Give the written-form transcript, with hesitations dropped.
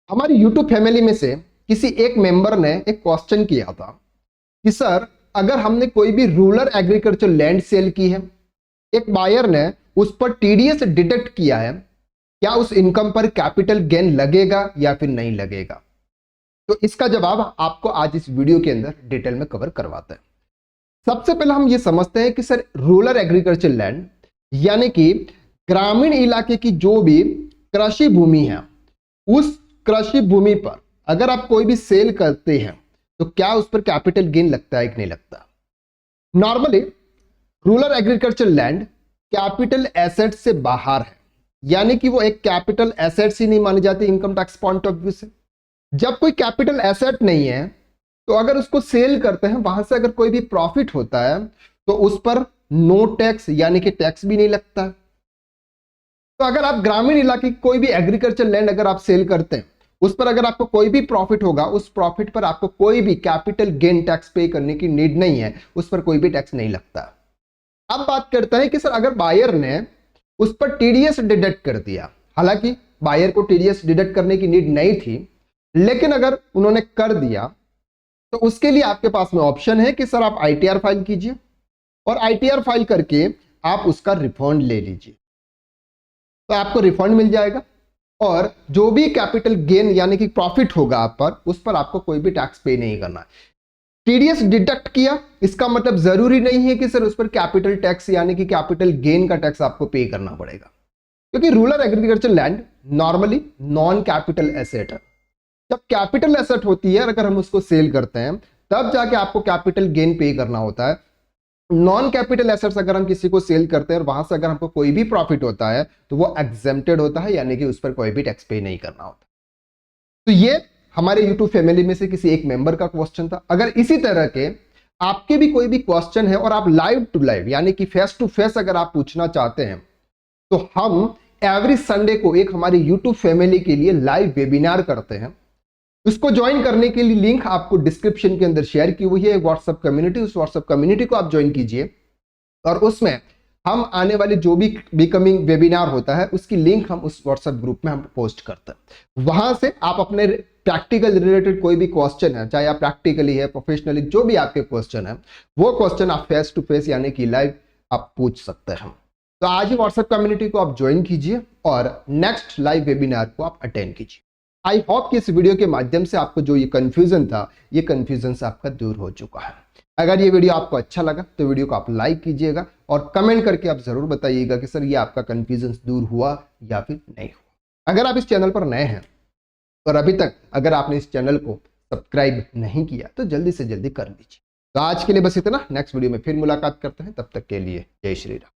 हमारी YouTube family में से किसी एक मेंबर ने एक क्वेश्चन किया था कि सर, अगर हमने कोई भी रूरल एग्रीकल्चर लैंड सेल की है, एक बायर ने उस पर टीडीएस डिडक्ट किया है, क्या उस इनकम पर कैपिटल गेन लगेगा या फिर नहीं लगेगा? तो इसका जवाब आपको आज इस वीडियो के अंदर डिटेल में कवर करवाते हैं। सबसे पहले हम ये समझते हैं कि सर, रूरल एग्रीकल्चर लैंड यानी कि ग्रामीण इलाके की जो भी कृषि भूमि है, उस कृषि भूमि पर अगर आप कोई भी सेल करते हैं तो क्या उस पर कैपिटल गेन लगता है कि नहीं लगता? Normally rural agriculture land capital asset से बाहर है, यानी कि वो एक कैपिटल एसेट्स ही नहीं मानी जाती income tax point of view से। जब कोई कैपिटल एसेट नहीं है तो अगर उसको सेल करते हैं, वहां से अगर कोई भी प्रॉफिट होता है तो उस पर नो टैक्स यानी कि टैक्स भी नहीं लगता है। तो अगर आप ग्रामीण इलाके की कोई भी एग्रीकल्चर लैंड अगर आप सेल करते हैं, उस पर अगर आपको कोई भी प्रॉफिट होगा, उस प्रॉफिट पर आपको कोई भी कैपिटल गेन टैक्स पे करने की नीड नहीं है, उस पर कोई भी टैक्स नहीं लगता। अब बात करते हैं कि सर, अगर बायर ने उस पर टीडीएस डिडक्ट कर दिया, हालांकि बायर को टीडीएस डिडक्ट करने की नीड नहीं थी, लेकिन अगर उन्होंने कर दिया तो उसके लिए आपके पास में ऑप्शन है कि सर आप आईटीआर फाइल कीजिए और आईटीआर फाइल करके आप उसका रिफंड ले लीजिए, तो आपको रिफंड मिल जाएगा और जो भी कैपिटल गेन यानी कि प्रॉफिट होगा आप पर, उस पर आपको कोई भी टैक्स पे नहीं करना है। टीडीएस डिडक्ट किया, इसका मतलब जरूरी नहीं है कि सर उस पर कैपिटल टैक्स यानी कि कैपिटल गेन का टैक्स आपको पे करना पड़ेगा, क्योंकि rural agriculture land normally non capital asset है। जब कैपिटल एसेट होती है, अगर हम उसको सेल करते हैं, तब जाके आपको कैपिटल गेन पे करना होता है। नॉन कैपिटल एसेट्स अगर हम किसी को सेल करते हैं और वहां से अगर हमको कोई भी प्रॉफिट होता है तो वो एग्जेम्प्टेड होता है, यानी कि उस पर कोई भी टैक्स पे नहीं करना होता। तो ये हमारे यूट्यूब फैमिली में से किसी एक मेंबर का क्वेश्चन था। अगर इसी तरह के आपके भी कोई भी क्वेश्चन है और आप लाइव टू लाइव यानी कि फेस टू फेस अगर आप पूछना चाहते हैं, तो हम एवरी संडे को एक हमारी यूट्यूब फैमिली के लिए लाइव वेबिनार करते हैं। उसको ज्वाइन करने के लिए लिंक आपको डिस्क्रिप्शन के अंदर शेयर की हुई है, व्हाट्सएप कम्युनिटी, उस व्हाट्सएप कम्युनिटी को आप ज्वाइन कीजिए और उसमें हम आने वाले जो भी बिकमिंग वेबिनार होता है उसकी लिंक हम उस व्हाट्सएप ग्रुप में हम पोस्ट करते हैं। वहां से आप अपने प्रैक्टिकल रिलेटेड कोई भी क्वेश्चन है, चाहे आप प्रैक्टिकली है, प्रोफेशनली, जो भी आपके क्वेश्चन है, वो क्वेश्चन आप फेस टू फेस यानी कि लाइव आप पूछ सकते हैं। तो आज ही व्हाट्सएप कम्युनिटी को आप ज्वाइन कीजिए और नेक्स्ट लाइव वेबिनार को आप अटेंड कीजिए। आई होप कि इस वीडियो के माध्यम से आपको जो ये कंफ्यूजन था, ये कंफ्यूजन से आपका दूर हो चुका है। अगर ये वीडियो आपको अच्छा लगा तो वीडियो को आप लाइक कीजिएगा और कमेंट करके आप जरूर बताइएगा कि सर ये आपका कंफ्यूजन दूर हुआ या फिर नहीं हुआ। अगर आप इस चैनल पर नए हैं और अभी तक अगर आपने इस चैनल को सब्सक्राइब नहीं किया तो जल्दी से जल्दी कर लीजिए। तो आज के लिए बस इतना, नेक्स्ट वीडियो में फिर मुलाकात करते हैं, तब तक के लिए जय श्री राम।